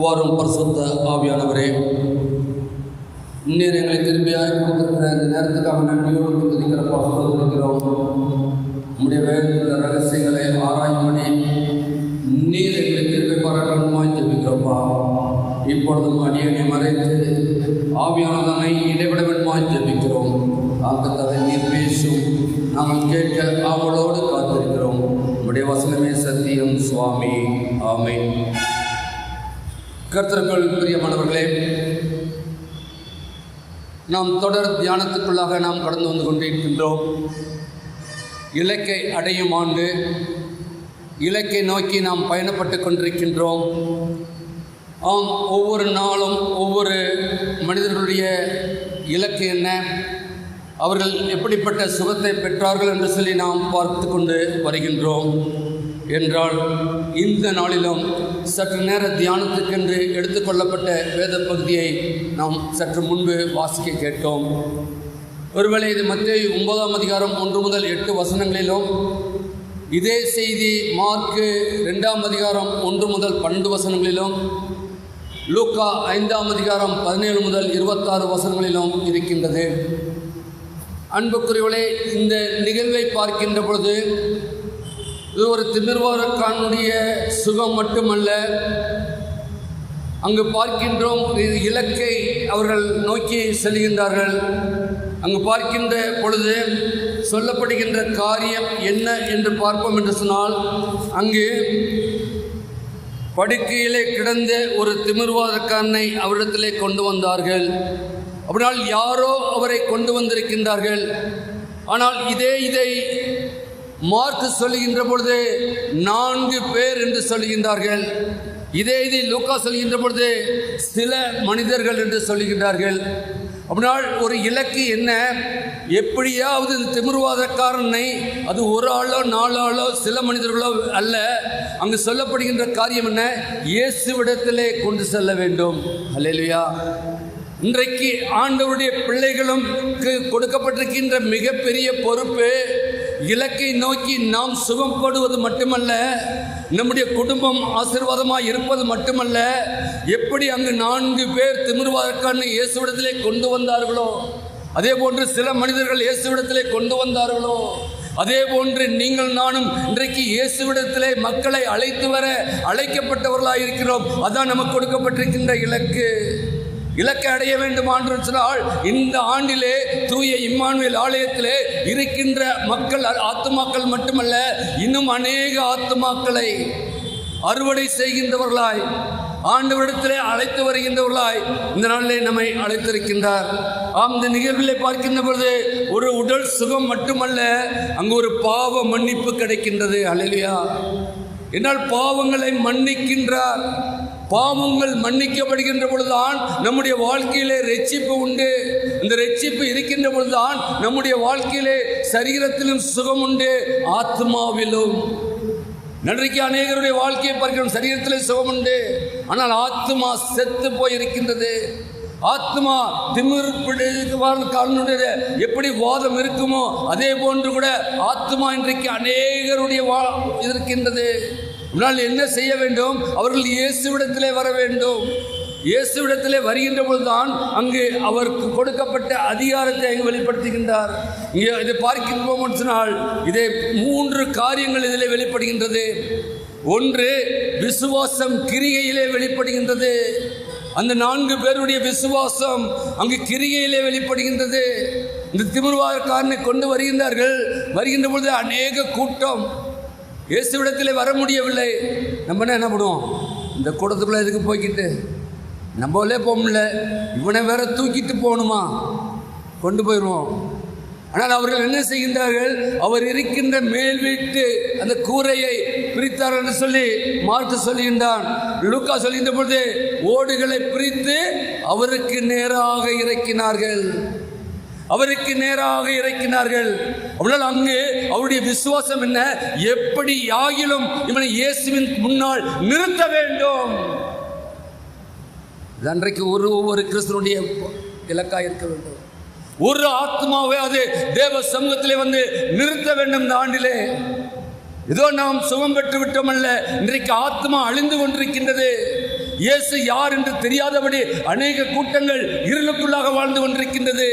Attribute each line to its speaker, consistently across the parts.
Speaker 1: வாரும் பரிசுத்த ஆவியானவரே, நீர் எங்களை திரும்பியாக கொடுத்திருக்கிற இந்த நேரத்துக்காக நன்றியோடு துதிக்கிறப்பா சொல்லிருக்கிறோம். நம்முடைய வேதத்தில் ரகசியங்களை ஆராயும்படி நீர் எங்களை திரும்பி பாராட்டணுமாய் ஜெபிக்கிறோப்பா. இப்பொழுதும் அடியனை மறைத்து ஆவியானதனை இடைவிடவனுமாய் ஜெபிக்கிறோம். ஆக்கத்தவை நீர் பேசும், நாங்கள் கேட்க அவளோடு காத்திருக்கிறோம். நம்முடைய வசனமே சத்தியம் சுவாமி. ஆமென். கர்த்தருக்குள் பிரியமானவர்களே, நாம் தொடர் தியானத்துக்குள்ளாக நாம் கடந்து வந்து கொண்டிருக்கின்றோம். இலக்கை அடையும் ஆண்டு, இலக்கை நோக்கி நாம் பயணப்பட்டு கொண்டிருக்கின்றோம். ஆம், ஒவ்வொரு நாளும் ஒவ்வொரு மனிதர்களுடைய இலக்கு என்ன, அவர்கள் எப்படிப்பட்ட சுகத்தை பெற்றார்கள் என்று சொல்லி நாம் பார்த்து கொண்டு வருகின்றோம். என்றால் இந்த நாளிலும் சற்று நேர தியானத்துக்கென்று எடுத்துக்கொள்ளப்பட்ட வேத பகுதியை நாம் சற்று முன்பு வாசிக்க கேட்டோம். ஒருவேளை இது மத்தேயு 9ஆம் அதிகாரம் 1 முதல் 8 வசனங்களிலும், இதே செய்தி மார்க்கு 2ஆம் அதிகாரம் 1 முதல் 12 வசனங்களிலும், லூக்கா 5ஆம் அதிகாரம் 17 முதல் 26 வசனங்களிலும் இருக்கின்றது. அன்புக்குரியவர்களே, இந்த நிகழ்வை பார்க்கின்ற பொழுது இது ஒரு திமிர்வாதக்காரனுடைய சுகம் மட்டுமல்ல. அங்கு பார்க்கின்றோம், இலக்கை அவர்கள் நோக்கி செல்கின்றார்கள். அங்கு பார்க்கின்ற பொழுது சொல்லப்படுகின்ற காரியம் என்ன என்று பார்ப்போம் என்று சொன்னால், அங்கு படுக்கையிலே கிடந்த ஒரு திமிர்வாதக்காரனை அவரிடத்திலே கொண்டு வந்தார்கள். அப்படினால் யாரோ அவரை கொண்டு வந்திருக்கின்றார்கள். ஆனால் இதை மார்க்கு சொல்லுகின்ற பொழுது 4 பேர் என்று சொல்லுகின்றார்கள். இதை லூக்கா சொல்கின்ற பொழுது சில மனிதர்கள் என்று சொல்லுகின்றார்கள். அப்படினால் ஒரு இலக்கு என்ன, எப்படியாவது திமிர்வாதக்காரனை, அது ஒரு ஆளோ 4 ஆளோ சில மனிதர்களோ அல்ல, அங்கு சொல்லப்படுகின்ற காரியம் என்ன, இயேசுவிடத்திலே கொண்டு செல்ல வேண்டும். அல்லேலூயா. இன்றைக்கு ஆண்டவருடைய பிள்ளைகளும் கொடுக்கப்பட்டிருக்கின்ற மிகப்பெரிய பொறுப்பு, இலக்கை நோக்கி நாம் சுகப்படுவது மட்டுமல்ல, நம்முடைய குடும்பம் ஆசீர்வாதமாக இருப்பது மட்டுமல்ல, எப்படி அங்கு 4 பேர் திமிர்வாதக்காரனை இயேசுவிடத்திலே கொண்டு வந்தார்களோ, அதே போன்று சில மனிதர்கள் இயேசுவிடத்திலே கொண்டு வந்தார்களோ, அதே போன்று நீங்கள் நானும் இன்றைக்கு இயேசுவிடத்திலே மக்களை அழைத்து வர அழைக்கப்பட்டவர்களாக இருக்கிறோம். அதான் நமக்கு கொடுக்கப்பட்டிருக்கின்ற இலக்கு. இலக்கை அடைய வேண்டும் என்று சொன்னால், இந்த ஆண்டிலே தூய இம்மானுவேல் ஆலயத்திலே இருக்கின்ற மக்கள் ஆத்துமாக்கள் மட்டுமல்ல, இன்னும் அநேக ஆத்துமாக்களை அறுவடை செய்கின்றவர்களாய், ஆண்டவரிடத்திலே அழைத்து வருகின்றவர்களாய் இந்த நாளிலே நம்மை அழைத்திருக்கின்றார். இந்த நிகழ்விலே பார்க்கின்ற பொழுது ஒரு உடல் சுகம் மட்டுமல்ல, அங்கு ஒரு பாவ மன்னிப்பு கிடைக்கின்றது. அல்லேலூயா. என்னால் பாவங்களை மன்னிக்கின்றார். பாவங்கள் மன்னிக்கப்படுகின்ற பொழுதுதான் நம்முடைய வாழ்க்கையிலே ரட்சிப்பு உண்டு. இந்த ரட்சிப்பு இருக்கின்ற பொழுதுதான் நம்முடைய வாழ்க்கையிலே சரீரத்திலும் சுகம் உண்டு, ஆத்மாவிலும். நன்றைக்கு அநேகருடைய வாழ்க்கையை பார்க்கிறோம், சரீரத்திலே சுகம் உண்டு, ஆனால் ஆத்மா செத்து போய் இருக்கின்றது. ஆத்மா திமிர்காரனுடைய எப்படி வாதம் இருக்குமோ அதே போன்று கூட ஆத்மா இன்றைக்கு அநேகருடைய இருக்கின்றது. இதனால் என்ன செய்ய வேண்டும், அவர்கள் இயேசுவிடத்திலே வர வேண்டும். இயேசுவிடத்திலே வருகின்ற பொழுதுதான் அங்கு அவருக்கு கொடுக்கப்பட்ட அதிகாரத்தை அங்கு வெளிப்படுத்துகின்றார். இங்கே இதை பார்க்கின்றோம் சொன்னால், இதே 3 காரியங்கள் இதிலே வெளிப்படுகின்றது. ஒன்று, விசுவாசம் கிரியையிலே வெளிப்படுகின்றது. அந்த 4 பேருடைய விசுவாசம் அங்கு கிரியையிலே வெளிப்படுகின்றது. இந்த திமிர்வாதக்காரனை கொண்டு வருகின்றார்கள். வருகின்ற பொழுது அநேக கூட்டம் இயேசுவிடத்திலே வர முடியவில்லை. நம்ம என்ன பண்ணுவோம், இந்த கூட்டத்துக்குள்ளே எதுக்கு போய்கிட்டு, நம்மளே போக முடியல, இவனை வேற தூக்கிட்டு போகணுமா, கொண்டு போயிடுவோம். ஆனால் அவர்கள் என்ன செய்கின்றார்கள், அவர் இருக்கின்ற மேல் வீட்டு அந்த கூரையை பிரித்தார் என்று சொல்லி மார்க்கு சொல்லுகின்றான். லூக்கா சொல்கின்ற பொழுது ஓடுகளை பிரித்து அவருக்கு நேராக இறக்கினார்கள். அவருக்கு நேராக இறக்கினார்கள். அவனால் அங்கு அவருடைய விசுவாசம் என்ன, எப்படி ஆகிலும் இவனை இயேசுவின் முன்னால் நிறுத்த வேண்டும். அன்றைக்கு ஒவ்வொரு கிறிஸ்தனுடைய இலக்காக இருக்க வேண்டும். ஒரு ஆத்மாவை அது தேவ சமூகத்திலே வந்து நிறுத்த வேண்டும். இந்த ஆண்டிலே ஏதோ நாம் சுகம் பெற்று விட்டோம் அல்ல, இன்றைக்கு ஆத்மா அழிந்து கொண்டிருக்கின்றது. இயேசு யார் என்று தெரியாதபடி அநேக கூட்டங்கள் இருளுக்குள்ளாக வாழ்ந்து கொண்டிருக்கின்றது.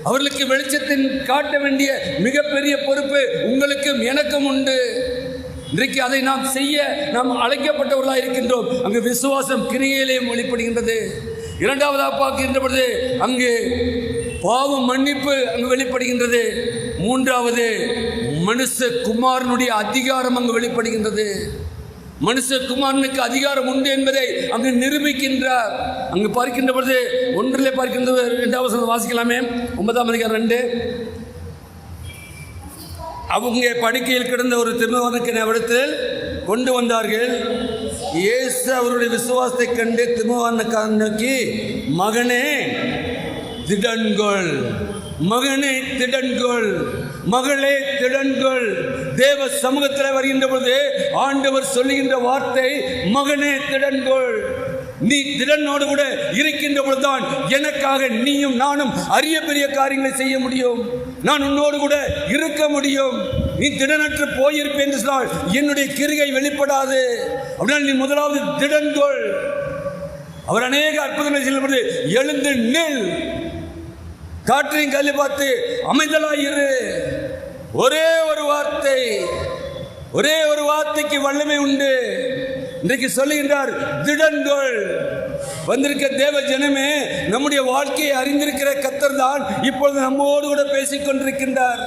Speaker 1: அவர்களுக்கு வெளிச்சத்தின் காட்ட வேண்டிய மிகப்பெரிய பொறுப்பு உங்களுக்கும் எனக்கும் உண்டு. இன்றைக்கு அதை நாம் செய்ய நாம் அழைக்கப்பட்டவர்களாக இருக்கின்றோம். அங்கு விசுவாசம் கிரியையிலேயும் வெளிப்படுகின்றது. இரண்டாவதாக பார்க்கின்ற பொழுது அங்கு பாவம் மன்னிப்பு அங்கு வெளிப்படுகின்றது. மூன்றாவது மனுஷகுமாரனுடைய அதிகாரம் அங்கு வெளிப்படுகின்றது. மனுஷகுமாரனுக்கு அதிகாரம் உண்டு என்பதை அங்கு நிரூபிக்கின்றார். அங்கு பார்க்கின்ற பொழுது ஒன்றிலே பார்க்கின்றது 2வது வாசிக்கலாமே. 9ஆம் அதிகாரம் 2. அவங்க படுக்கையில் கிடந்த ஒரு திமுகனுக்கு அவரிடத்தில் கொண்டு வந்தார்கள். இயேசு அவருடைய விசுவாசத்தை கண்டு திமுகனுக்கு நோக்கி, மகனே திடன்கொள், மகனே திடன்கொள், மகளே திடன்கொள். தேவ சமூகத்தில் வருகின்ற பொழுது ஆண்டவர் சொல்லுகின்ற வார்த்தை மகனே திடன்கொள். நீ திடனோடு கூட இருக்கின்ற பொழுதுதான் எனக்காக நீயும் நானும் அரிய பெரிய காரியங்களை செய்ய முடியும். நான் உன்னோடு கூட இருக்க முடியும். நீ திடனற்று போயிருப்பேன் என்று சொன்னால் என்னுடைய கிரியை வெளிப்படாது. அப்படின்னா நீ முதலாவது திடன்கொள். அவர் அநேக அற்புதங்களை செய்யும்போது எழுந்து நில், காற்றையும் கல்வி பார்த்து அமைதலாயிரு. ஒரே ஒரு வார்த்தை, ஒரே ஒரு வார்த்தைக்கு வல்லமை உண்டு. இன்றைக்கு சொல்லுகின்றார் திடன்கொள். வந்திருக்க தேவ ஜனமே, நம்முடைய வாழ்க்கையை அறிந்திருக்கிற கர்த்தர் தான் இப்பொழுது நம்மோடு கூட பேசிக் கொண்டிருக்கின்றார்.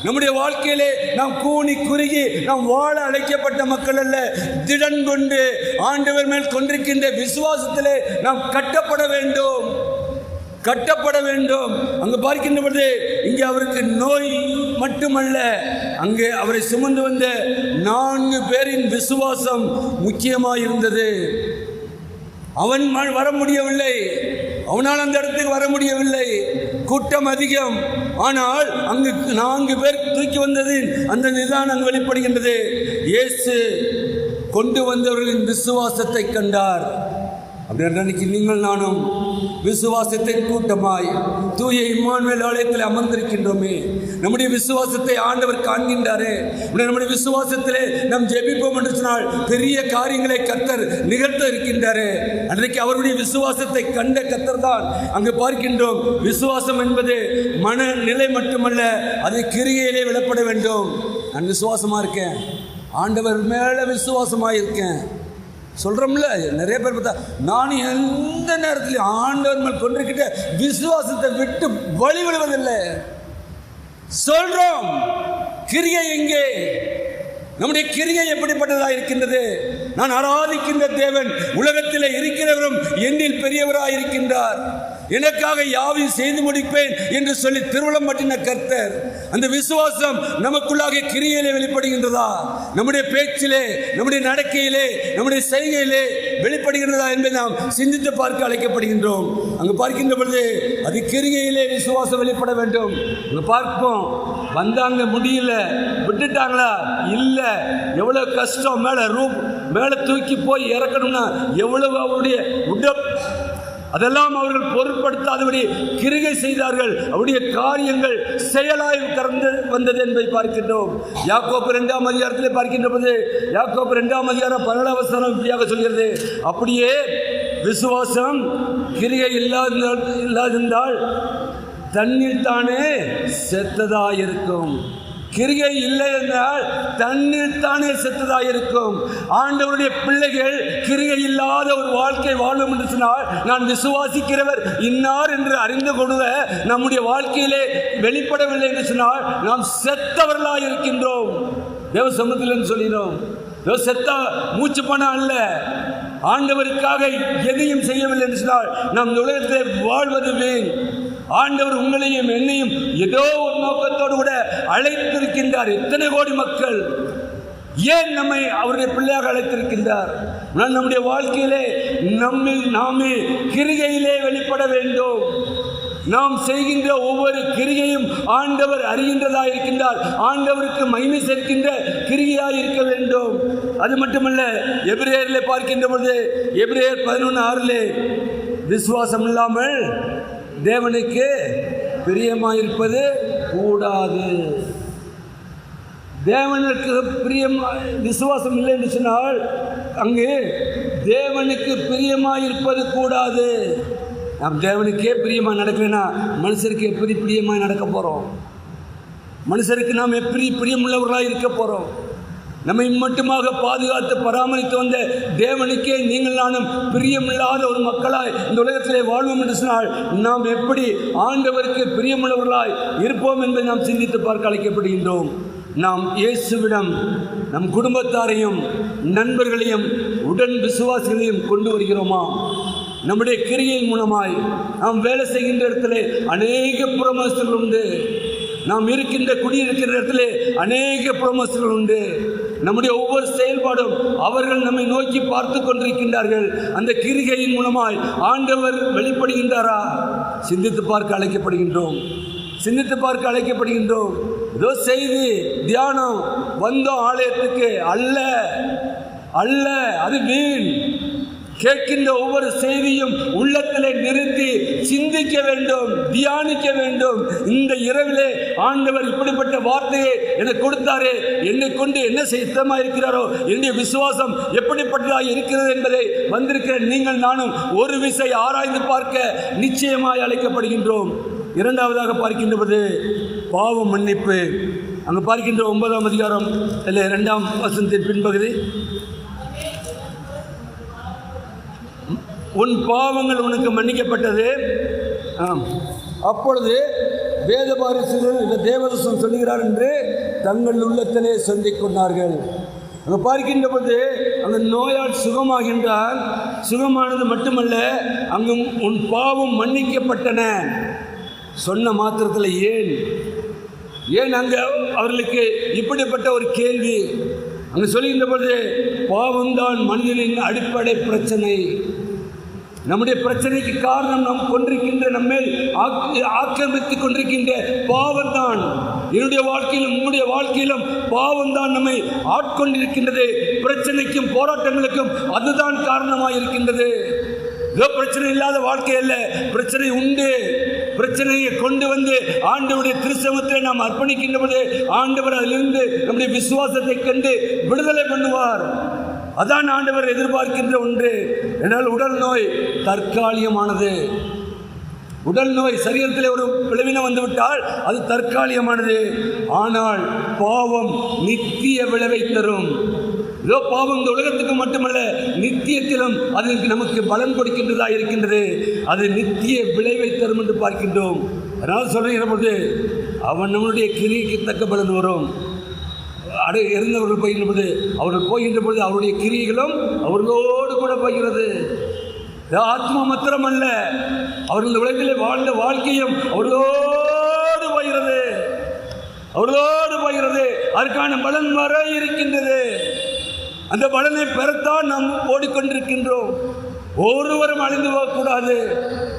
Speaker 1: நம்முடைய வாழ்க்கையிலே நாம் கூனி குறுகி நாம் வாழ அழைக்கப்பட்ட மக்கள் அல்ல. திடன் கொண்டு ஆண்டவர் மேல் கொண்டிருக்கின்ற விசுவாசத்திலே நாம் கட்டப்பட வேண்டும், கட்டப்பட வேண்டும். அங்கு பார்க்கின்ற பொழுது இங்கே அவருக்கு நோய் மட்டுமல்ல, அங்கு அவரை சுமந்து வந்த 4 பேரின் விசுவாசம் முக்கியமாக இருந்தது. அவன் வர முடியவில்லை, அவனால் அந்த இடத்துக்கு வர முடியவில்லை, கூட்டம் அதிகம். ஆனால் அங்கு 4 பேர் தூக்கி வந்தது அந்த நிதானம் அங்கு வெளிப்படுகின்றது. இயேசு கொண்டு வந்தவர்களின் விசுவாசத்தை கண்டார். அப்படி நீங்கள் நானும் விசுவாசத்தின் கூட்டமாய் தூய இம்மானுவேல் ஆலயத்தில் அமர்ந்திருக்கின்றோமே. நம்முடைய விசுவாசத்தை ஆண்டவர் காண்கின்றாரே. நம்முடைய விசுவாசத்திலே நாம் ஜெபிப்போம் என்று சொன்னால் பெரிய காரியங்களை கர்த்தர் நிகழ்த்த இருக்கின்றாரே. அன்றைக்கு அவருடைய விசுவாசத்தை கண்ட கர்த்தர் தான் அங்கு பார்க்கின்றோம். விசுவாசம் என்பது மனநிலை மட்டுமல்ல, அது கிரியையிலே வெளிப்பட வேண்டும். நான் விசுவாசமா இருக்கேன், ஆண்டவர் மேல விசுவாசமா இருக்கேன் சொல்றோம்ல. நிறைய பேர் பார்த்தா நான் எந்த நேரத்திலும் ஆண்டவர் மேல் கொண்டிருக்கிட்ட விசுவாசத்தை விட்டு வழி விடுவதில்லை சொல்றோம். கிரியை எங்கே? நம்முடைய கிரியை எப்படிப்பட்டதாக இருக்கின்றது? நான் ஆராதிக்கின்ற தேவன் உலகத்தில் இருக்கிறவரும் என்னில் பெரியவராக இருக்கின்றார், எனக்காக யாவையும் செய்து முடிப்பேன் என்று சொல்லி திருவுளம் பற்றின கர்த்தர். அந்த விசுவாசம் நமக்குள்ளாக கிரியையிலே வெளிப்படுகின்றதா? நம்முடைய பேச்சிலே, நம்முடைய நடக்கையிலே, நம்முடைய செய்கையிலே வெளிப்படுகின்றதா என்பதை நாம் சிந்தித்து பார்க்க அழைக்கப்படுகின்றோம். அங்கு பார்க்கின்ற பொழுது அது கிரியையிலே விசுவாசம் வெளிப்பட வேண்டும். அங்கு பார்ப்போம், வந்தாங்க முடியல, விட்டுட்டாங்களா? இல்லை. எவ்வளவு கஷ்டம், மேல தூக்கி போய் இறக்கணும்னா எவ்வளவு அவருடைய உடல், அதெல்லாம் அவர்கள் பொருட்படுத்தாதபடி கிரிகை செய்தார்கள். அவருடைய காரியங்கள் செயலாய் கறந்து வந்தது என்பதை பார்க்கின்றோம். யாக்கோபு 2ஆம் அதிகாரத்திலே பார்க்கின்ற போது யாக்கோபு 2ஆம் அதிகாரம் 17ஆம் வசனம் இப்படியாக சொல்கிறது, அப்படியே விசுவாசம் கிரிகை இல்லாதிருந்தால் தண்ணீர் தானே செத்ததாயிருக்கும். கிரிகை இல்லை என்றால் தண்ணீர் தானே செத்ததாயிருக்கும். ஆண்டவருடைய பிள்ளைகள் கிரிகை இல்லாத ஒரு வாழ்க்கை வாழ்வோம் என்று சொன்னால், நான் விசுவாசிக்கிறவர் இன்னார் என்று அறிந்து கொள்வ நம்முடைய வாழ்க்கையிலே வெளிப்படவில்லை என்று சொன்னால் நாம் செத்தவர்களாக இருக்கின்றோம். தேவ சமூகத்தில் சொல்லினோம், செத்த மூச்சு பண அல்ல, ஆண்டவருக்காக எதையும் செய்யவில்லை என்று சொன்னால் நாம் இந்த உலகத்தை வாழ்வது வீண். ஆண்டவர் உங்களையும் என்னையும் ஏதோ ஒரு நோக்கத்தோடு கூட அழைத்திருக்கின்றார். எத்தனை கோடி மக்கள் ஏன் நம்மை அவருடைய பிள்ளையாக அழைத்திருக்கின்றார்? நம்முடைய வாழ்க்கையிலே நாமே கிரிகையிலே வெளிப்பட வேண்டும். நாம் செய்கின்ற ஒவ்வொரு கிரிகையும் ஆண்டவர் அறிகின்றதாக இருக்கின்றார். ஆண்டவருக்கு மகிமை சேர்க்கின்ற கிரிகையாக இருக்க வேண்டும். அது மட்டுமல்ல, எபிரேயரிலே பார்க்கின்ற பொழுது எபிரேயர் 11:6 விசுவாசம் இல்லாமல் தேவனுக்கு பிரியமாயிருப்பது கூடாது. தேவனுக்கு பிரியம் விசுவாசம் இல்லை என்று சொன்னால் அங்கு
Speaker 2: தேவனுக்கு பிரியமாயிருப்பது கூடாது. நாம் தேவனுக்கே பிரியமாக நடக்கலைன்னா மனுஷருக்கு எப்படி பிரியமாக நடக்க போகிறோம்? மனுஷருக்கு நாம் எப்படி பிரியமுள்ளவர்களாக இருக்க போகிறோம்? நம்மை மட்டுமாக பாதுகாத்து பராமரித்து வந்த தேவனுக்கே நீங்கள் நானும் பிரியமில்லாத ஒரு மக்களாய் இந்த உலகத்திலே வாழ்வோம் என்று சொன்னால் நாம் எப்படி ஆண்டவருக்கு பிரியமுள்ளவர்களாய் இருப்போம் என்பதை நாம் சிந்தித்து பார்க்க அழைக்கப்படுகின்றோம். நாம் இயேசுவிடம் நம் குடும்பத்தாரையும் நண்பர்களையும் உடன் விசுவாசிகளையும் கொண்டு வருகிறோமா? நம்முடைய கிரியின் மூலமாய் நாம் வேலை செய்கின்ற இடத்துல அநேக புறமஸ்தர்கள் உண்டு. நாம் இருக்கின்ற குடியிருக்கிற இடத்துல அநேக புறமஸ்தர்கள் உண்டு. நம்முடைய ஒவ்வொரு செயல்பாடும் அவர்கள் நம்மை நோக்கி பார்த்து கொண்டிருக்கின்றார்கள். அந்த கிரிகையின் மூலமாய் ஆண்டவர் வெளிப்படுகின்றாரா? சிந்தித்து பார்க்க அழைக்கப்படுகின்றோம். ஏதோ செய்தி தியானம் வந்தோம் ஆலயத்துக்கு அல்ல, அது வீண். கேட்கின்ற ஒவ்வொரு செய்தியும் உள்ளத்திலே நிறுத்தி சிந்திக்க வேண்டும், தியானிக்க வேண்டும். இந்த இரவிலே ஆண்டவர் இப்படிப்பட்ட வார்த்தையை எனக்கு கொடுத்தாரே, என்னை கொண்டு என்ன சித்தமாக இருக்கிறாரோ, என்னுடைய விசுவாசம் எப்படிப்பட்டதாக இருக்கிறது என்பதை வந்திருக்கிற நீங்கள் நானும் ஒரு விசை ஆராய்ந்து பார்க்க நிச்சயமாய் அழைக்கப்படுகின்றோம். இரண்டாவதாக பார்க்கின்ற போது பாவ மன்னிப்பு. அங்கு பார்க்கின்ற 9ஆம் அதிகாரம் இல்லை 2ஆம் வசனத்தின் பின்பகுதி, உன் பாவங்கள் உனக்கு மன்னிக்கப்பட்டது. அப்பொழுது வேத பாரசீகர்கள் இந்த தேவதூதன் சொல்லுகிறார் என்று தங்கள் உள்ளத்திலே சொல்லிக் கொண்டார்கள். அங்கே பார்க்கின்ற போது அந்த நோயால் சுகமாகின்றால், சுகமானது மட்டுமல்ல அங்கும் உன் பாவம் மன்னிக்கப்பட்டன சொன்ன மாத்திரத்தில் ஏன் அங்கே அவர்களுக்கு இப்படிப்பட்ட ஒரு கேள்வி? அங்கே சொல்லுகின்ற பொழுது பாவம்தான் மனிதனின் அடிப்படை பிரச்சனை. நம்முடைய பிரச்சனைக்கு காரணம் நாம் கொண்டிருக்கின்ற நம்மேல் ஆக்கிரமித்துக் கொண்டிருக்கின்ற பாவம் தான். என்னுடைய வாழ்க்கையிலும் உங்களுடைய வாழ்க்கையிலும் பாவம் தான் நம்மை ஆட்கொண்டிருக்கின்றது. பிரச்சனைக்கும் போராட்டங்களுக்கும் அதுதான் காரணமாக இருக்கின்றது. பிரச்சனை இல்லாத வாழ்க்கை அல்ல, பிரச்சனை உண்டு. பிரச்சனையை கொண்டு வந்து ஆண்டவருடைய திருச்சமத்தை நாம் அர்ப்பணிக்கின்ற போது ஆண்டவர் அதிலிருந்து நம்முடைய விசுவாசத்தை கண்டு விடுதலை பண்ணுவார். அதான் ஆண்டவர் எதிர்பார்க்கின்ற ஒன்று. என்னால் உடல் நோய் தற்காலிகமானது. உடல் நோய் சரீரத்தில் ஒரு விளைவினம் வந்துவிட்டால் அது தற்காலிகமானது. ஆனால் பாவம் நித்திய விளைவை தரும். இதோ பாவம் இந்த உலகத்துக்கு மட்டுமல்ல, நித்தியத்திலும் அது நமக்கு பலன் கொடுக்கின்றதாக இருக்கின்றது. அது நித்திய விளைவை தரும் என்று பார்க்கின்றோம். அதனால் சொல்லுகிற போது அவன் நம்முடைய கிரியைக்கு தக்க பலன் வரும். இறந்தவர்கள் போகின்ற பொழுது அவர்கள் போகின்ற பொழுது அவருடைய கிரியைகளும் அவர்களோடு கூட போகிறது. ஆத்மா மாத்திரம் அல்ல, அவர்கள் உலகிலே வாழ்ந்த வாழ்க்கையும் அவர்களோடு போகிறது. அதற்கான பலன் வர இருக்கின்றது. அந்த பலனை பெறத்தான் நாம் ஓடிக்கொண்டிருக்கின்றோம். ஒருவரும் அழிந்து போகக்கூடாது,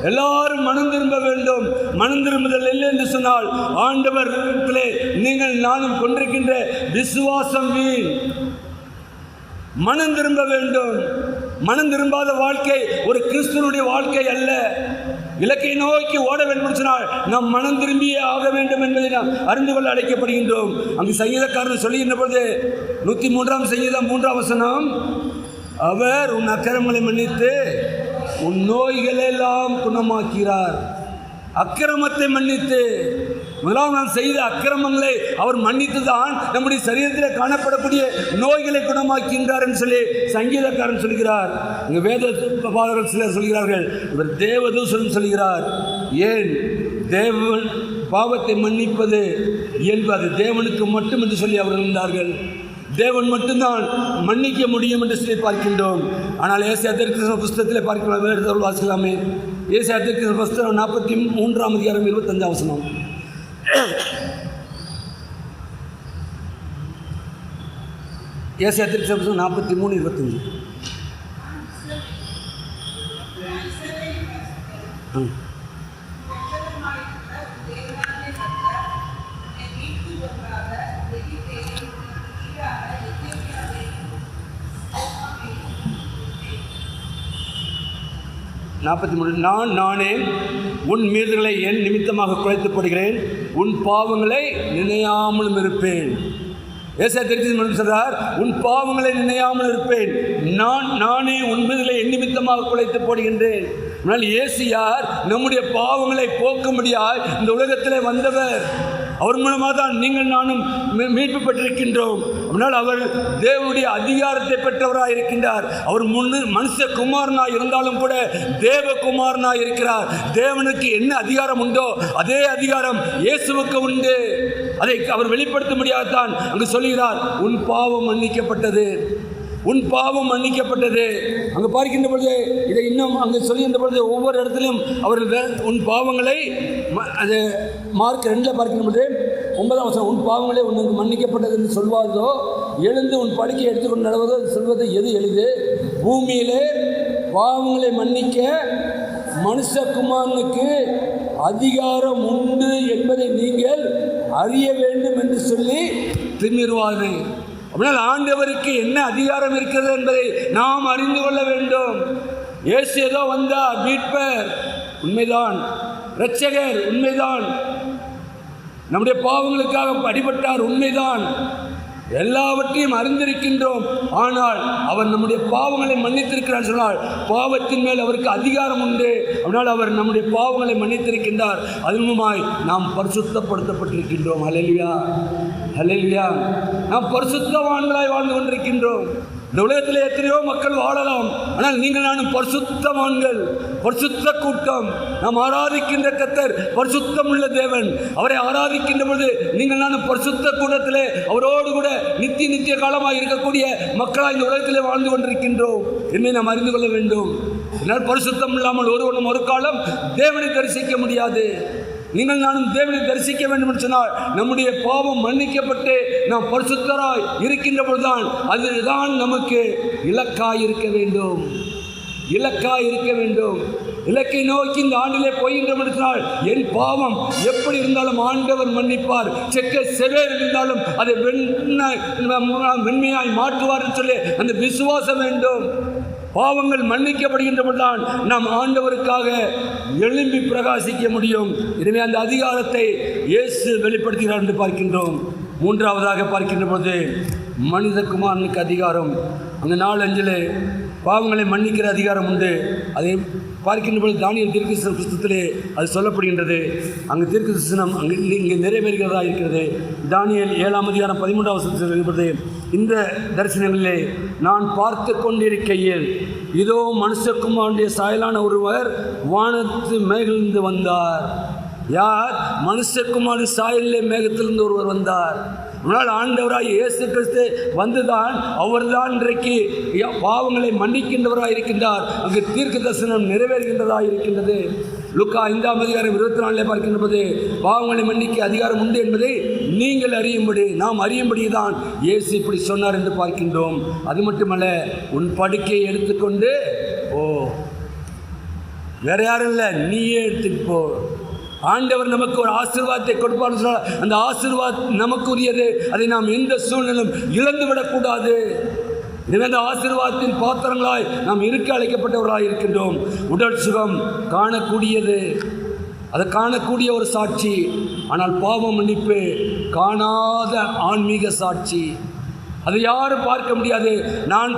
Speaker 2: எல்லாரும் மனம் திரும்ப வேண்டும். மனம் திரும்புதல் இல்லை என்று சொன்னால் ஆண்டவர்களே நீங்கள் நானும் கொண்டிருக்கின்ற விசுவாசம் வீண். மனம் திரும்ப வேண்டும். மனம் திரும்பாத வாழ்க்கை ஒரு கிறிஸ்துவனுடைய வாழ்க்கை அல்ல. இலக்கை நோக்கி ஓட வேண்டும் சொன்னால் நாம் மனம் திரும்பியே ஆக வேண்டும் என்பதை நாம் அறிந்து கொள்ள அழைக்கப்படுகின்றோம். அங்கு சங்கீதக்காரர் சொல்லுகின்ற பொழுது 103ஆம் சங்கீதம் 3ஆம் வசனம், அவர் உன் அக்கிரமங்களை மன்னித்து உன் நோய்களெல்லாம் குணமாக்கிறார். அக்கிரமத்தை மன்னித்து, முதலாம் நாம் செய்த அக்கிரமங்களை அவர் மன்னித்துதான் நம்முடைய சரீரத்தில் காணப்படக்கூடிய நோய்களை குணமாக்கின்றார் என்று சொல்லி சங்கீதக்காரன் சொல்கிறார். இங்கு வேத பாதகர்கள் சிலர் சொல்கிறார்கள், இவர் தேவதூஷன் சொல்கிறார். ஏன் தேவன் பாவத்தை மன்னிப்பது இயல்பு, அது தேவனுக்கு மட்டும் என்று சொல்லி அவர்கள் இருந்தார்கள். தேவன் மட்டும்தான் மன்னிக்க முடியும் என்று சொல்லி பார்க்கின்றோம். ஆனால் ஏசாயா தீர்க்கதரிசன புஸ்தகத்தில் பார்க்கலாம், வாசிக்கலாமே. ஏசாயா தீர்க்கதரிசன புஸ்தகம் 43ஆம் அதிகாரம் 25ஆம் வசனம். ஏசாயா தீர்க்கதரிசன புஸ்தகம் 43:25. நானே உன் மீறுதல்களை என் நிமித்தமாக குறைத்துப்படுகிறேன், உன் பாவங்களை நினையாமலும் இருப்பேன். ஏசாயா தீர்க்கதரிசி சொல்றார், உன் பாவங்களை நினையாமல் இருப்பேன், நானே உன் மீதிலே என் நிமித்தமாக குலைத்து போடுகின்றேன். ஆனால் இயேசு யார்? நம்முடைய பாவங்களை போக்கும்படியாய் இந்த உலகத்திலே வந்தவர். அவர் மூலமாக தான் நீங்கள் நானும் மீட்பு பெற்றிருக்கின்றோம். அதனால் அவர் தேவனுடைய அதிகாரத்தை பெற்றவராக இருக்கின்றார். அவர் மனுஷகுமாரனாய் இருந்தாலும் கூட தேவகுமாரனாய் இருக்கிறார். தேவனுக்கு என்ன அதிகாரம் உண்டோ அதே அதிகாரம் இயேசுவுக்கு உண்டு. அதை அவர் வெளிப்படுத்த முடியாதான் அங்கு சொல்கிறார், உன் பாவம் மன்னிக்கப்பட்டது, உன் பாவம் மன்னிக்கப்பட்டது. அங்கு பார்க்கின்ற பொழுது இதை இன்னும் அங்கு சொல்கின்ற பொழுது ஒவ்வொரு இடத்திலும் அவர்கள் உன் பாவங்களை, அது மார்க் 2 பார்க்கின்ற பொழுது 9ஆம் வசனம், உன் பாவங்களே உனக்கு மன்னிக்கப்பட்டது என்று சொல்வாரோ, எழுந்து உன் படுக்கை எடுத்துக்கொண்டு நடவதோ சொல்வது எது எளிது? பூமியிலே பாவங்களை மன்னிக்க மனுஷகுமாரனுக்கு அதிகாரம் உண்டு என்பதை நீங்கள் அறிய வேண்டும் என்று சொல்லி திமிர்வார்கள். அப்படினால் ஆண்டவருக்கு என்ன அதிகாரம் இருக்கிறது என்பதை நாம் அறிந்து கொள்ள வேண்டும். இயேசு ஏதோ வந்தார், மீட்பர் உண்மைதான், இரட்சகர் உண்மைதான், நம்முடைய பாவங்களுக்காக அடிபட்டார் உண்மைதான், எல்லாவற்றையும் அறிந்திருக்கின்றோம். ஆனால் அவர் நம்முடைய பாவங்களை மன்னித்திருக்கிறார் சொன்னால் பாவத்தின் மேல் அவருக்கு அதிகாரம் உண்டு. அதனால் அவர் நம்முடைய பாவங்களை மன்னித்திருக்கின்றார். அதன் மூலமாய் நாம் பரிசுத்தப்படுத்தப்பட்டிருக்கின்றோம். ஹல்லேலூயா, ஹல்லேலூயா. நாம் பரிசுத்தவான்களாய் வாழ்ந்து கொண்டிருக்கின்றோம். இந்த உலகத்தில் எத்தனையோ மக்கள் வாழலாம், ஆனால் நீங்கள் நானும் பரிசுத்தவான்கள், பரிசுத்த கூட்டம். நாம் ஆராதிக்கின்ற கர்த்தர் பரிசுத்தம் உள்ள தேவன். அவரை ஆராதிக்கின்ற பொழுது நீங்கள் நானும் பரிசுத்த கூட்டத்திலே அவரோடு கூட நித்திய காலமாக இருக்கக்கூடிய மக்களாக இந்த உலகத்திலே வாழ்ந்து கொண்டிருக்கின்றோம் என்னை நாம் அறிந்து கொள்ள வேண்டும். இதனால் பரிசுத்தம் இல்லாமல் ஒருவனும் ஒரு காலம் தேவனை தரிசிக்க முடியாது. நீங்கள் நானும் தேவனை தரிசிக்க வேண்டும் என்று சொன்னால் நம்முடைய பாவம் மன்னிக்கப்பட்டு நாம் பரிசுத்தராய் இருக்கின்ற பொழுதுதான் அதுதான் நமக்கு இலக்காய் இருக்க வேண்டும், இலக்காய் இருக்க வேண்டும். இலக்கை நோக்கி இந்த ஆண்டிலே போகின்ற சொன்னால் என் பாவம் எப்படி இருந்தாலும் ஆண்டவர் மன்னிப்பார், செக்க செவேர் இருந்தாலும் அதை வெண்மையாய் மாற்றுவார் என்று சொல்லி அந்த விசுவாசம் வேண்டும். பாவங்கள் மன்னிக்கப்படுகின்ற பொழுதுதான் நாம் ஆண்டவருக்காக எழும்பி பிரகாசிக்க முடியும். எனவே அந்த அதிகாரத்தை இயேசு வெளிப்படுத்துகிறார் என்று பார்க்கின்றோம். மூன்றாவதாக பார்க்கின்ற பொழுது மனிதகுமாரனுக்கு அதிகாரம், அந்த 4:5 பாவங்களை மன்னிக்கிற அதிகாரம் உண்டு. அதை பார்க்கின்ற பொழுது தானியேல் தீர்க்கதரிசன புத்தகத்திலே அது சொல்லப்படுகின்றது. அங்கு தீர்க்கதரிசனம் இங்கே நிறைவேறுகிறதா இருக்கிறது. தானியேல் 7ஆம் அதிகாரம் 13ஆம் வசனத்தில் இருக்கிறது, இந்த தரிசனங்களிலே நான் பார்த்து கொண்டிருக்கையில் இதோ மனுஷகுமாரனுடைய சாயலான ஒருவர் வானத்து மேகிலிருந்து வந்தார். யார்? மனுஷகுமாரன் சாயலிலே மேகத்திலிருந்து ஒருவர் வந்தார். ஆனால் ஆண்டவராய் இயேசு கிறிஸ்து வந்துதான் அவர்தான் இன்றைக்கு பாவங்களை மன்னிக்கின்றவராக இருக்கின்றார். அங்கு தீர்க்க தரிசனம் நிறைவேறுகின்றதாக இருக்கின்றது. லூக்கா 5ஆம் அதிகாரம் 24 பார்க்கின்ற போது பாவங்களை மன்னிக்க அதிகாரம் உண்டு என்பதை நீங்கள் அறியும்படி, நாம் அறியும்படி தான் இயேசு இப்படி சொன்னார் என்று பார்க்கின்றோம். அது மட்டுமல்ல, உன் படுக்கையை எடுத்துக்கொண்டு வேற யாரும் இல்லை, நீயே எடுத்துட்டு போ. ஆண்டவர் நமக்கு ஒரு ஆசீர்வாதத்தை கொடுப்பார் சொன்னால் அந்த ஆசீர்வாதம் நமக்கு உரியது. அதை நாம் எந்த சூழ்நிலையும் இழந்துவிடக்கூடாது. எனவே அந்த ஆசீர்வாதத்தின் பாத்திரங்களாய் நாம் இருக்க அழைக்கப்பட்டவர்களாக இருக்கின்றோம். உடல் சுகம் காணக்கூடியது, அதை காணக்கூடிய ஒரு சாட்சி. ஆனால் பாவம் மன்னிப்பு காணாத ஆன்மீக சாட்சி. அதை யாரும் பார்க்க முடியாது. நான்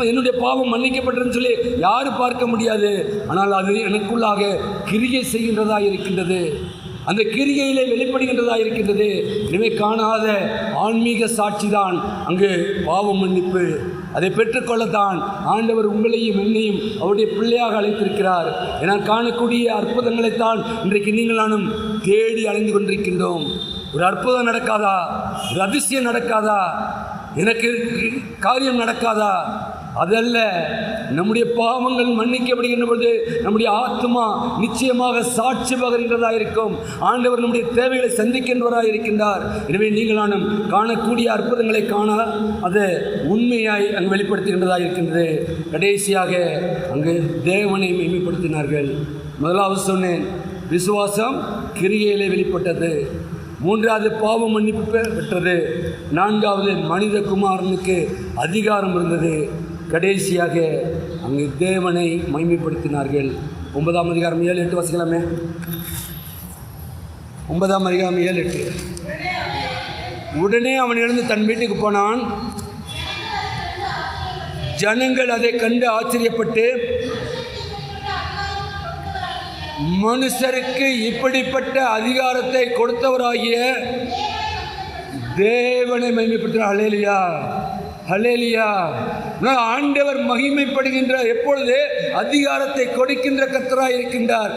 Speaker 2: என்னுடைய பாவம் மன்னிக்கப்பட்டதுன்னு சொல்லி யாரும் பார்க்க முடியாது. ஆனால் அது எனக்குள்ளாக கிரியை செய்கின்றதாக இருக்கின்றது, அந்த கிரிகையிலே வெளிப்படுகின்றதாக இருக்கின்றது. எனவே காணாத ஆன்மீக சாட்சி தான் அங்கு பாவம் மன்னிப்பு. அதை பெற்றுக்கொள்ளத்தான் ஆண்டவர் உங்களையும் என்னையும் அவருடைய பிள்ளையாக அழைத்திருக்கிறார். என காணக்கூடிய அற்புதங்களைத்தான் இன்றைக்கு நீங்கள் நானும் தேடி அலைந்து கொண்டிருக்கின்றோம். ஒரு அற்புதம் நடக்காதா? ஒரு அதிசயம் நடக்காதா? எனக்கு காரியம் நடக்காதா? அதல்ல, நம்முடைய பாவங்கள் மன்னிக்கப்படுகின்ற பொழுது நம்முடைய ஆத்மா நிச்சயமாக சாட்சி பகர்கின்றதாக இருக்கும். ஆண்டவர் நம்முடைய தேவைகளை சந்திக்கின்றவராக இருக்கின்றார். எனவே நீங்கள் நானும் காணக்கூடிய அற்புதங்களை காண அது உண்மையாய் அங்கு வெளிப்படுத்துகின்றதாக இருக்கின்றது. கடைசியாக அங்கு தேவனை மேம்படுத்தினார்கள். முதலாவது சொன்னேன், விசுவாசம் கிரியையிலே வெளிப்பட்டது. மூன்றாவது பாவம் மன்னிப்பு பெற்றது. நான்காவது மனிதகுமாரனுக்கு அதிகாரம் இருந்தது. கடைசியாக அங்கு தேவனை மகிமைப்படுத்தினார்கள். 9ஆம் அதிகாரம் 7-8 வாசிக்கலாமே. 9ஆம் அதிகாரம் 7-8. உடனே அவன் எழுந்து தன் வீட்டுக்கு போனான். ஜனங்கள் அதை கண்டு ஆச்சரியப்பட்டு, மனுஷருக்கு இப்படிப்பட்ட அதிகாரத்தை கொடுத்தவராகிய தேவனை மகிமைப்படுத்தினார். ஹல்லேலூயா, ஹல்லேலூயா. ஆண்டவர் மகிமைப்படுகின்ற எப்பொழுது அதிகாரத்தை கொடுக்கின்ற கர்த்தராய் இருக்கின்றார்.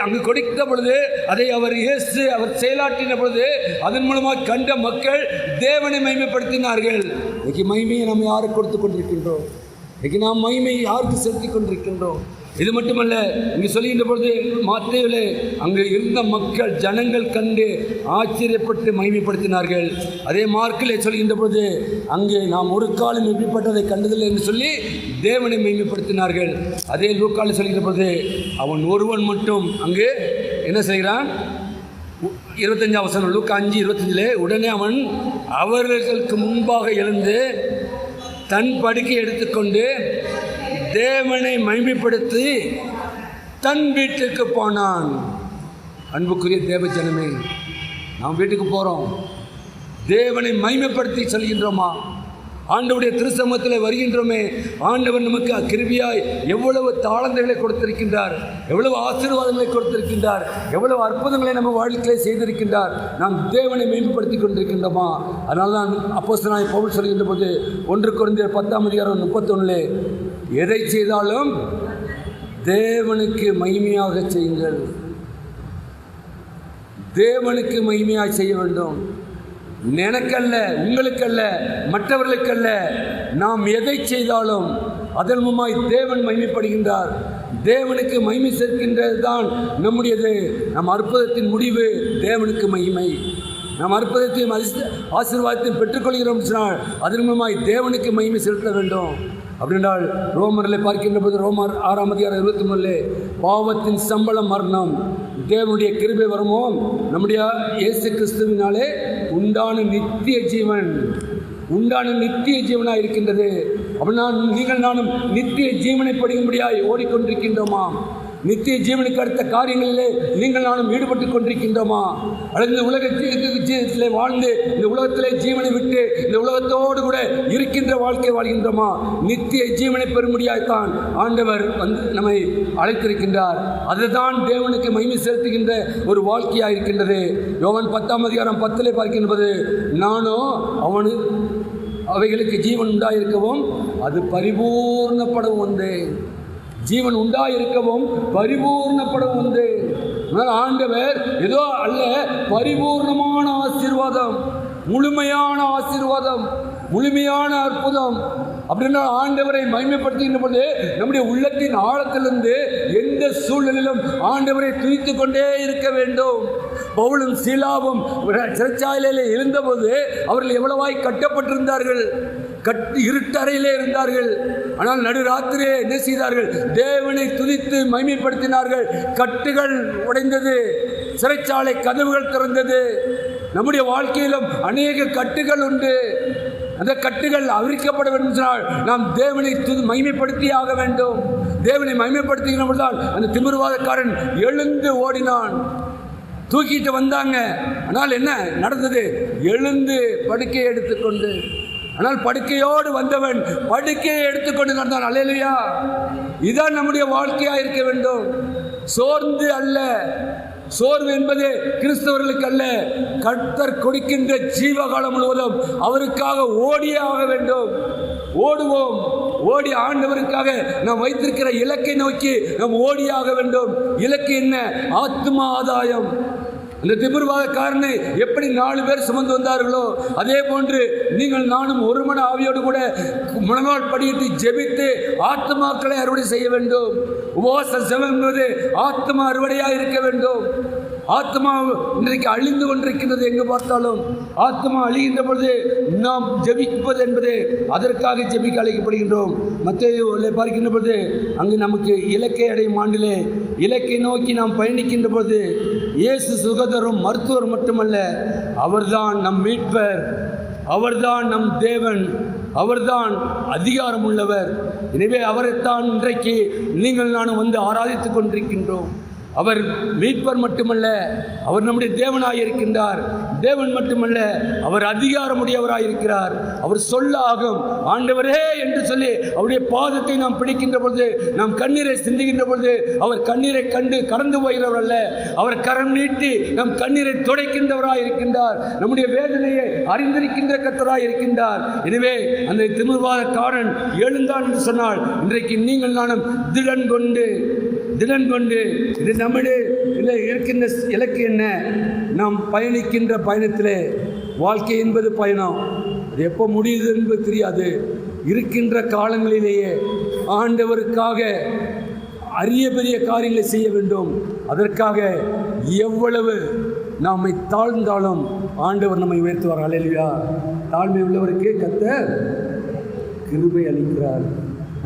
Speaker 2: அங்கு கொடுத்த பொழுது அதை அவர் இயேசு அவர் செயலாற்றின பொழுது அதன் மூலமாக கண்ட மக்கள் தேவனை மகிமைப்படுத்தினார்கள். இன்னைக்கு மகிமையை நம்ம யாருக்கு கொடுத்து கொண்டிருக்கின்றோம்? இன்னைக்கு நாம் மகிமையை யாருக்கு செலுத்திக் கொண்டிருக்கின்றோம்? இது மட்டுமல்ல, இங்கு சொல்லுகின்ற பொழுது மத்தேயுவிலே அங்கு இருந்த மக்கள் ஜனங்கள் கண்டு ஆச்சரியப்பட்டு மகிமைப்படுத்தினார்கள். அதே மார்க்கிலே சொல்கின்ற பொழுது அங்கே நாம் ஒரு காலம் எப்படிப்பட்டதை கண்டதில்லை என்று சொல்லி தேவனை மகிமைப்படுத்தினார்கள். அதே லூக்காவில் சொல்கின்ற பொழுது அவன் ஒருவன் மட்டும் அங்கு என்ன செய்கிறான்? 25 வசனம், லூக்கா 5:25, உடனே அவன் அவர்களுக்கு முன்பாக எழுந்து தன் படுக்கை எடுத்துக்கொண்டு தேவனை மகிமைப்படுத்தி தன் வீட்டுக்கு போனான். அன்புக்குரிய தேவ ஜனமே, நாம் வீட்டுக்கு போகிறோம், தேவனை மகிமைப்படுத்தி செல்கின்றோமா? ஆண்டவருடைய திருச்சமூகத்தில் வருகின்றோமே, ஆண்டவர் நமக்கு கிருபையாய் எவ்வளவு தாளந்துகளை கொடுத்திருக்கின்றார், எவ்வளவு ஆசீர்வாதங்களை கொடுத்திருக்கின்றார், எவ்வளவு அற்புதங்களை நம்ம வாழ்க்கையிலே செய்திருக்கின்றார். நாம் தேவனை மேம்படுத்தி கொண்டிருக்கின்றோமா? அதனால தான் அப்போஸ்தலனாகிய பவுல் சொல்கின்ற போது 1 கொரிந்தியர் 10:31, எதை செய்தாலும் தேவனுக்கு மகிமையாக செய்யுங்கள். தேவனுக்கு மகிமையாக செய்ய வேண்டும். எனக்கல்ல, உங்களுக்கல்ல, மற்றவர்களுக்கல்ல. நாம் எதை செய்தாலும் அதன் மூலமாய் தேவன் மகிமைப்படுகின்றார். தேவனுக்கு மகிமை சேர்க்கின்றது தான் நம்முடையது. நம் அற்புதத்தின் முடிவு தேவனுக்கு மகிமை. நாம் அற்புதத்தையும் ஆசீர்வாதத்தையும் பெற்றுக்கொள்கிறோம் சொன்னால் அதன் மூலமாய் தேவனுக்கு மகிமை செலுத்த வேண்டும். அப்படின்றால் ரோமரில் பார்க்கின்ற போது ரோமர் 6:23, பாவத்தின் சம்பளம் மரணம், தேவனுடைய கிருபை வரமோ நம்முடைய இயேசு கிறிஸ்துவினாலே உண்டான நித்திய ஜீவன், உண்டான நித்திய ஜீவனாக இருக்கின்றது. அப்படின்னா நீங்கள் நானும் நித்திய ஜீவனை படிக்கும்படியாய் ஓடிக்கொண்டிருக்கின்றோமா? நித்திய ஜீவனுக்கு அடுத்த காரியங்களிலே நீங்கள் நானும் ஈடுபட்டு கொண்டிருக்கின்றோமா? அல்லது இந்த உலக ஜீவனத்திலே வாழ்ந்து இந்த உலகத்திலே ஜீவனை விட்டு இந்த உலகத்தோடு கூட இருக்கின்ற வாழ்க்கை வாழ்கின்றோமா? நித்திய ஜீவனை பெறும்படியாய்த்தான் ஆண்டவர் நம்மை அழைத்திருக்கின்றார். அதுதான் தேவனுக்கு மகிமை செலுத்துகின்ற ஒரு வாழ்க்கையாக இருக்கின்றது. யோவான் 10:10 பார்க்கின்றது, நானோ அவனு அவைகளுக்கு ஜீவன் உண்டாயிருக்கவும் அது பரிபூர்ணப்படவும் வந்தேன். ஜீவன் உண்டாயிருக்கவும் பரிபூர்ணப்படவும் வந்து. ஆண்டவர் ஏதோ அல்ல, பரிபூர்ணமான ஆசீர்வாதம், முழுமையான ஆசீர்வாதம், முழுமையான அற்புதம். அப்படின்னா ஆண்டவரை மகிமைப்படுத்துகின்ற பொழுது நம்முடைய உள்ளத்தின் ஆழத்திலிருந்து எந்த சூழ்நிலையிலும் ஆண்டவரை துதித்து கொண்டே இருக்க வேண்டும். பவுலும் சீலாவும் சிறைச்சாலையிலே இருந்தபோது அவர்கள் எவ்வளவாய் கட்டப்பட்டிருந்தார்கள், இருட்டறையிலே இருந்தார்கள். ஆனால் நடுராத்திரியே என்ன செய்தார்கள்? தேவனை துதித்து மகிமைப்படுத்தினார்கள். கட்டுகள் உடைந்தது, சிறைச்சாலை கதவுகள் திறந்தது. நம்முடைய வாழ்க்கையிலும் அநேக கட்டுகள் உண்டு. அந்த கட்டுகள் அவிழ்க்கப்பட வேண்டும் என்றால் நாம் தேவனை மகிமைப்படுத்தி ஆக வேண்டும். தேவனை மகிமைப்படுத்துகிறவர்களால் அந்த திமிர்வாதக்காரன் எழுந்து ஓடினான். தூக்கிட்டு வந்தாங்க. ஆனால் என்ன நடந்தது? எழுந்து படுக்கையை எடுத்துக்கொண்டு, ஆனால் படுக்கையோடு வந்தவன் படுக்கையை எடுத்துக்கொண்டு நடந்தான். அல்லேலூயா! இதான் நம்முடைய வாழ்க்கையாக இருக்க வேண்டும். சோர்ந்து அல்ல. சோர்வு என்பது கிறிஸ்தவர்களுக்கு அல்ல. கர்த்தர் கொடுக்கின்ற ஜீவகாலம் முழுவதும் அவருக்காக ஓடியே ஆக வேண்டும். ஓடுவோம். ஓடி ஆண்டவருக்காக நாம் வைத்திருக்கிற இலக்கை நோக்கி நாம் ஓடியாக வேண்டும். இலக்கு என்ன? ஆத்மா ஆதாயம். அந்த திமிர்வாதக்காரனை எப்படி 4 பேர் சுமந்து வந்தார்களோ அதே போன்று நீங்கள் நானும் ஒரு மன ஆவியோடு கூட முழங்கால் படியிட்டு ஜெபித்து ஆத்மாக்களை அறுவடை செய்ய வேண்டும். உபவாச ஜெபம் என்பது ஆத்மா அறுவடையாக இருக்க வேண்டும். ஆத்மா இன்றைக்கு அழிந்து கொண்டிருக்கின்றது. எங்கு பார்த்தாலும் ஆத்மா அழிகின்ற பொழுது நாம் ஜெபிப்பது என்பது அதற்காக ஜெபிக்க அழைக்கப்படுகின்றோம். மத்தேயுவிலே பார்க்கின்ற பொழுது அங்கு நமக்கு இலக்கை அடையும் ஆண்டிலே இலக்கை நோக்கி நாம் பயணிக்கின்ற பொழுது இயேசு சுகதரும் மருத்துவர் மட்டுமல்ல, அவர்தான் நம் மீட்பர், அவர்தான் நம் தேவன், அவர்தான் அதிகாரம் உள்ளவர். எனவே அவரைத்தான் இன்றைக்கு நீங்கள் நானும் வந்து ஆராதித்துக் கொண்டிருக்கின்றோம். அவர் மீட்பர் மட்டுமல்ல, அவர் நம்முடைய தேவனாய் இருக்கின்றார். தேவன் மட்டுமல்ல, அவர் அதிகாரமுடையவராய் இருக்கிறார். அவர் சொல்ல ஆகும். ஆண்டவரே என்று சொல்லி அவருடைய பாதத்தை நாம் பிடிக்கின்ற பொழுது, நாம் கண்ணீரை சிந்துகின்ற பொழுது, அவர் கண்ணீரை கண்டு கடந்து போகிறவர் அல்ல. அவர் கரம் நீட்டி நம் கண்ணீரை துடைக்கின்றவராய் இருக்கின்றார். நம்முடைய வேதனையை அறிந்திருக்கின்ற கர்த்தராய் இருக்கின்றார். எனவே அந்த திமிர்வாதக்காரன் எழுந்தான் என்று சொன்னால், இன்றைக்கு நீங்கள் நானும் திடன் கொண்டு இது நம்முடைய இருக்கின்ற இலக்கு என்ன? நாம் பயணிக்கின்ற பயணத்திலே, வாழ்க்கை என்பது பயணம், அது எப்போ முடியுது என்பது தெரியாது. இருக்கின்ற காலங்களிலேயே ஆண்டவருக்காக அரிய பெரிய காரியங்களை செய்ய வேண்டும். அதற்காக எவ்வளவு நம்மை தாழ்ந்தாலும் ஆண்டவர் நம்மை உயர்த்துவார். அல்லேலூயா. தாழ்மை உள்ளவருக்கு கர்த்தர் கிருபை அளிக்கிறார்.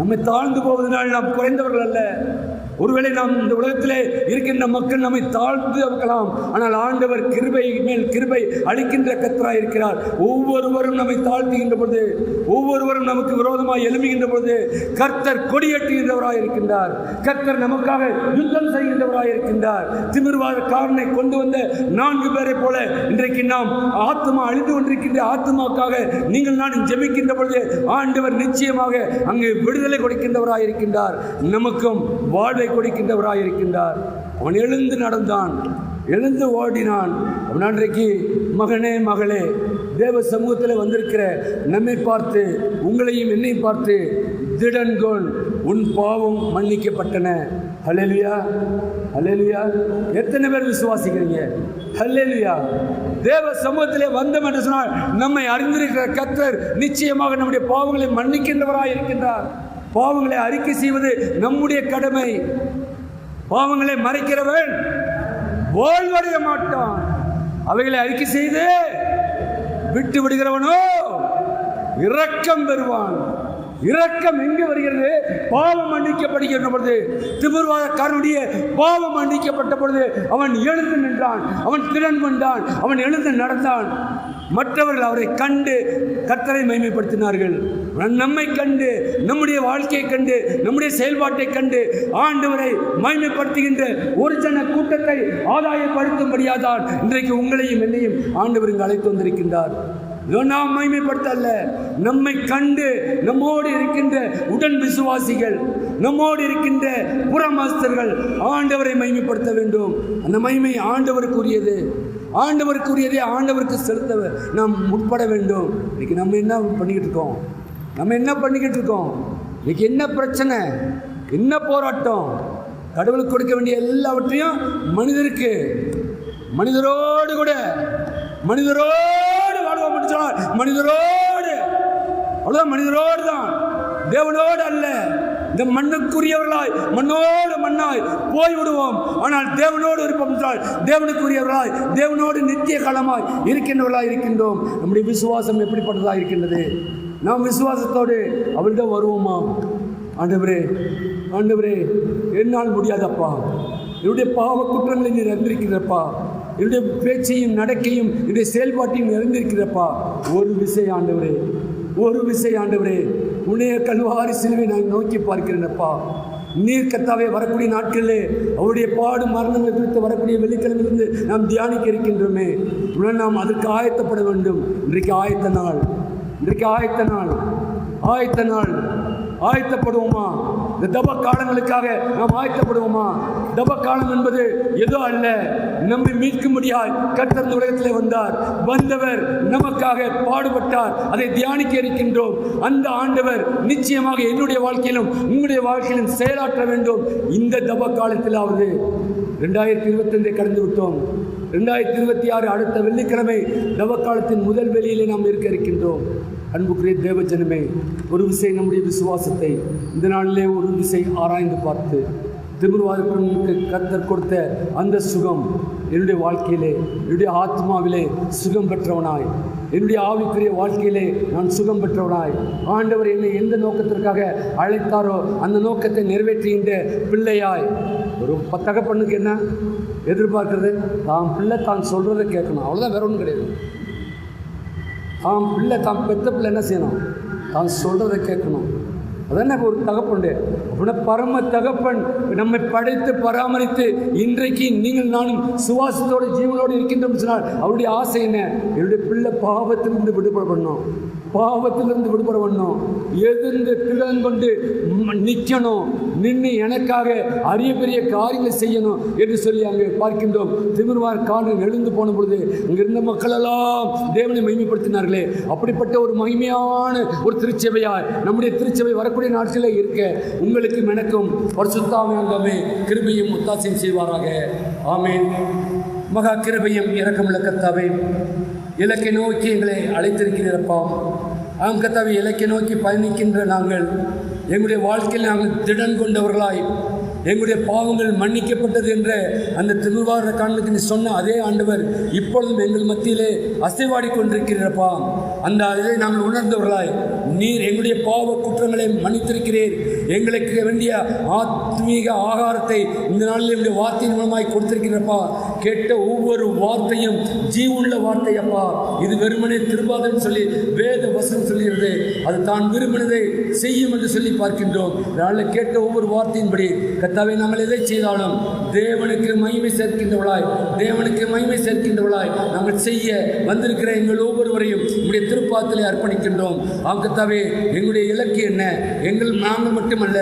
Speaker 2: நம்மை தாழ்ந்து போவதனால் நாம் குறைந்தவர்கள் அல்ல. ஒருவேளை நாம் இந்த உலகத்திலே இருக்கின்ற மக்கள் நம்மை தாழ்ந்து இருக்கலாம், ஆனால் ஆண்டவர் கிருபை மேல் கிருபை அளிக்கின்ற கர்த்தராய் இருக்கிறார். ஒவ்வொருவரும் நம்மை தாழ்த்துகின்ற பொழுது, ஒவ்வொருவரும் நமக்கு விரோதமாக எழும்புகின்ற பொழுது கர்த்தர் கொடியேற்றுகின்றவராய் இருக்கின்றார். கர்த்தர் நமக்காக யுத்தம் செய்கின்றவராய் இருக்கின்றார். திமிர்வாதக்காரனை கொண்டு வந்த 4 பேரை போல இன்றைக்கு நாம் ஆத்மா அழிந்து கொண்டிருக்கின்ற ஆத்மாக்காக நீங்கள் நான் ஜெபிக்கின்ற பொழுது ஆண்டவர் நிச்சயமாக அங்கு விடுதலை கொடுக்கின்றவராய் இருக்கின்றார். நமக்கும் வாழ்வை கொடுக்கின்றவராய் இருக்கின்றார். அவன் எழுந்து நடந்தான், எழுந்து ஓடினான். அவன் அன்றைக்கு மகனே மகளே, தேவ சமூகத்தில் வந்திருக்கிற நம்மை பார்த்து, உங்களையும் என்னையும் பார்த்து, திடன்கொள், உன் பாவம் மன்னிக்கப்பட்டன. ஹல்லேலூயா, ஹல்லேலூயா. எத்தனை பேர் விசுவாசிக்கிறீங்க? ஹல்லேலூயா. தேவ சமூகத்திலே வந்தோம் என்று சொன்னால் நம்மை அறிந்திருக்கிற கர்த்தர் நிச்சயமாக நம்முடைய பாவங்களை மன்னிக்கின்றவராய் இருக்கின்றார். பாவங்களை அறிக்கை செய்வது நம்முடைய கடமை. பாவங்களை மறைக்கிறவன் வாழ்வடைய மாட்டான். அவைகளை அறிக்கை செய்து விட்டு விடுகிறவனோ இரக்கம் பெறுவான். இரக்கம் எங்கு வருகிறது? பாவம் மன்னிக்கப்படுகின்ற பொழுது. திமிர்வாதக்காரனுடைய பாவம் மன்னிக்கப்பட்ட பொழுது அவன் எழுந்து நின்றான், அவன் திறன் கொண்டான், அவன் எழுந்து நடந்தான். மற்றவர்கள் அவரை கண்டு கர்த்தரை மகிமைப்படுத்தினார்கள். நம்மை கண்டு, நம்முடைய வாழ்க்கையை கண்டு, நம்முடைய செயல்பாட்டை கண்டு ஆண்டவரை மகிமைப்படுத்துகின்ற ஒரு ஜன கூட்டத்தை ஆதாயப்படுத்தும்படியாதான் இன்றைக்கு உங்களையும் என்னையும் ஆண்டவர் இங்கு அழைத்து வந்திருக்கின்றார். நாம் மகிமைப்படுத்த அல்ல, நம்மை கண்டு நம்மோடு இருக்கின்ற உடன் விசுவாசிகள், நம்மோடு இருக்கின்ற புறமாஸ்தர்கள் ஆண்டவரை மகிமைப்படுத்த வேண்டும். அந்த மகிமை ஆண்டவருக்குரியது. ஆண்டவருக்குரியதே ஆண்டவருக்கு செலுத்த நாம் முற்பட வேண்டும். இன்னைக்கு நம்ம என்ன பண்ணிக்கிட்டு இருக்கோம்? இன்னைக்கு என்ன பிரச்சனை, என்ன போராட்டம்? கடவுளுக்கு கொடுக்க வேண்டிய எல்லாவற்றையும் மனிதருக்கு, மனிதரோடு வாழ்வோம் என்று சொன்னால் மனிதரோடு, அவ்வளோதான், மனிதரோடு தான், தேவனோடு அல்ல. இந்த மண்ணுக்குரியவர்களாய் மண்ணோடு மண்ணாய் போய்விடுவோம். ஆனால் தேவனோடு இருப்போம் என்றால் தேவனுக்குரியவர்களாய், தேவனோடு நித்திய காலமாய் இருக்கின்றவர்களாய் இருக்கின்றோம். நம்முடைய விசுவாசம் எப்படிப்பட்டதாக இருக்கின்றது? நாம் விசுவாசத்தோடு அவரிடம் வருவோமா? ஆண்டவரே, ஆண்டவரே, என்னால் முடியாதப்பா, என்னுடைய பாவ குற்றங்களை நீர் அறிந்திருக்கிறப்பா, என்னுடைய பேச்சையும் நடக்கையும் என்னுடைய செயல்பாட்டையும் அறிந்திருக்கிறப்பா. ஒரு விசை ஆண்டவரே, உன்னைய கல்வாரி சிலுவை நான் நோக்கி பார்க்கிறேனப்பா. நீர் கர்த்தாவே வரக்கூடிய நாட்களிலே அவருடைய பாடு மரணங்கள் குறித்து வரக்கூடிய வெள்ளிக்கிழமையிலிருந்து நாம் தியானிக்க இருக்கின்றோமே. நாம் அதற்கு ஆயத்தப்பட வேண்டும். இன்றைக்கு ஆயத்த நாள் ஆயத்தப்படுவோமா? இந்த தப காலங்களுக்காக நாம் ஆயத்தப்படுவோமா? தப காலம் என்பது ஏதோ அல்ல, நம்மை மீட்கும்படியாய் கர்த்தர் இந்த உலகத்திலே வந்தவர் நமக்காக பாடுபட்டார். அதை தியானிக்க இருக்கின்றோம். அந்த ஆண்டவர் நிச்சயமாக என்னுடைய வாழ்க்கையிலும் உங்களுடைய வாழ்க்கையிலும் செயலாற்ற வேண்டும். இந்த தப காலத்திலாவது 2025 கடந்து விட்டோம். 2026 அடுத்த வெள்ளிக்கிழமை தவக்காலத்தின் முதல் வெளியிலே நாம் இருக்கின்றோம். அன்புக்குரிய தேவ ஜனமே, ஒரு விசை நம்முடைய விசுவாசத்தை இந்த நாளிலே ஒரு விசை ஆராய்ந்து பார்த்து, திமிர்வாதத்திற்கு கர்த்தர் கொடுத்த அந்த சுகம் என்னுடைய வாழ்க்கையிலே, என்னுடைய ஆத்மாவிலே சுகம் பெற்றவனாய், என்னுடைய ஆவிக்குரிய வாழ்க்கையிலே நான் சுகம் பெற்றவனாய், ஆண்டவர் என்னை எந்த நோக்கத்திற்காக அழைத்தாரோ அந்த நோக்கத்தை நிறைவேற்றுகின்ற பிள்ளையாய். ஒரு தகப்பனுக்கு என்ன எதிர்பார்க்கிறது? தான் பிள்ளை தான் சொல்கிறத கேட்கணும், அவ்வளோதான், வேற ஒன்றும் கிடையாது. தான் பெத்த பிள்ளை என்ன செய்யணும்? தான் சொல்கிறத கேட்கணும். அதானே ஒரு தகப்பனுடைய அப்படின்னா பரம தகப்பன் நம்மை படைத்து பராமரித்து இன்றைக்கு நீங்கள் நானும் சுவாசத்தோடு ஜீவனோடு இருக்கின்றோம் சொன்னால் அவருடைய ஆசை என்ன? என்னுடைய பிள்ளை பாவத்திலிருந்து விடுபட பண்ணணும், பாவத்திலிருந்து விடுபட பண்ணணும், எதிர்ந்து திடன் கொண்டு நிற்கணும், நின்று எனக்காக அரிய பெரிய காரியங்களை செய்யணும் என்று சொல்லி அங்கே பார்க்கின்றோம். திமிர்வார் காடு எழுந்து போன பொழுது அங்கிருந்த மக்கள் எல்லாம் தேவனை மகிமைப்படுத்தினார்களே. அப்படிப்பட்ட ஒரு மகிமையான ஒரு திருச்சபையாய் நம்முடைய திருச்சபை வரக்கூடிய நாட்களில் இருக்க உங்களுக்கு எனக்கும் பரிசுத்தாவியாகவே கிருபையும் ஒத்தாசையும் செய்வாராக. ஆமென். மகா கிருபையும் இரக்கமுள்ள கர்த்தாவே, இலக்கை நோக்கி எங்களை அழைத்திருக்கிறீரப்பா. ஆம் கர்த்தாவே, இலக்கை நோக்கி பயணிக்கின்ற நாங்கள் எங்களுடைய வாழ்க்கையில் நாங்கள் திடன் கொண்டவர்களாய் எங்களுடைய பாவங்கள் மன்னிக்கப்பட்டது என்ற அந்த திருவார காரணத்துக்கு நீ சொன்ன அதே ஆண்டவர் இப்பொழுதும் எங்கள் மத்தியிலே அசைவாடி கொண்டிருக்கிறப்பா. அந்த இதை நாங்கள் உணர்ந்தவர்களாய் நீர் எங்களுடைய பாவ குற்றங்களை மன்னித்திருக்கிறீர். எங்களுக்கு வேண்டிய ஆத்மீக ஆகாரத்தை இந்த நாளில் என்னுடைய வார்த்தையின் மூலமாய் கொடுத்திருக்கிறப்பா. கேட்ட ஒவ்வொரு வார்த்தையும் ஜீவுள்ள வார்த்தை அப்பா. இது வெறுமனே திரும்பாதன்னு சொல்லி வேத வசனம் சொல்லுகிறது. அது தான் விரும்பினதை செய்யும் என்று சொல்லி பார்க்கின்றோம். நாளில் கேட்ட ஒவ்வொரு வார்த்தையின்படி கர்த்தாவே, நாங்கள் எதை செய்தாலும் தேவனுக்கு மகிமை சேர்க்கின்றவளாய், தேவனுக்கு மகிமை சேர்க்கின்றவளாய் நாங்கள் செய்ய வந்திருக்கிற எங்கள் ஒவ்வொருவரையும் உங்களுடைய திருப்பாத்திலே அர்ப்பணிக்கின்றோம். ஆம் கர்த்தாவே, எங்களுடைய இலக்கு என்ன? நாங்கள் மட்டுமல்ல,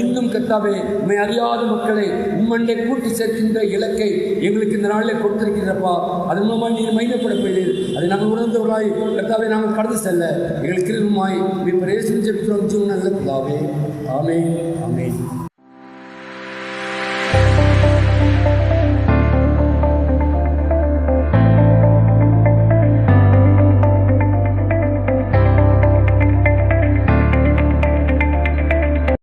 Speaker 2: இன்னும் கர்த்தாவே உம்மை அறியாத மக்களை உம்மண்டை கூட்டி சேர்க்கின்ற இலக்கை எங்களுக்கு இந்த நாளில் கொடுத்திருக்கிறப்பா. அதன் மூலமாக நீங்கள் மகிமைப்படப்படுகிறீர். அதை நாங்கள் உணர்ந்தவர்களாய் கர்த்தாவே நாங்கள் கடந்து செல்ல எங்களுக்கு கிருபையாய் நீர் பிரேசில் ஜெபிக்கிறோம். ஜீவன நல்ல பிதாவே. ஆமென். ஆமென்.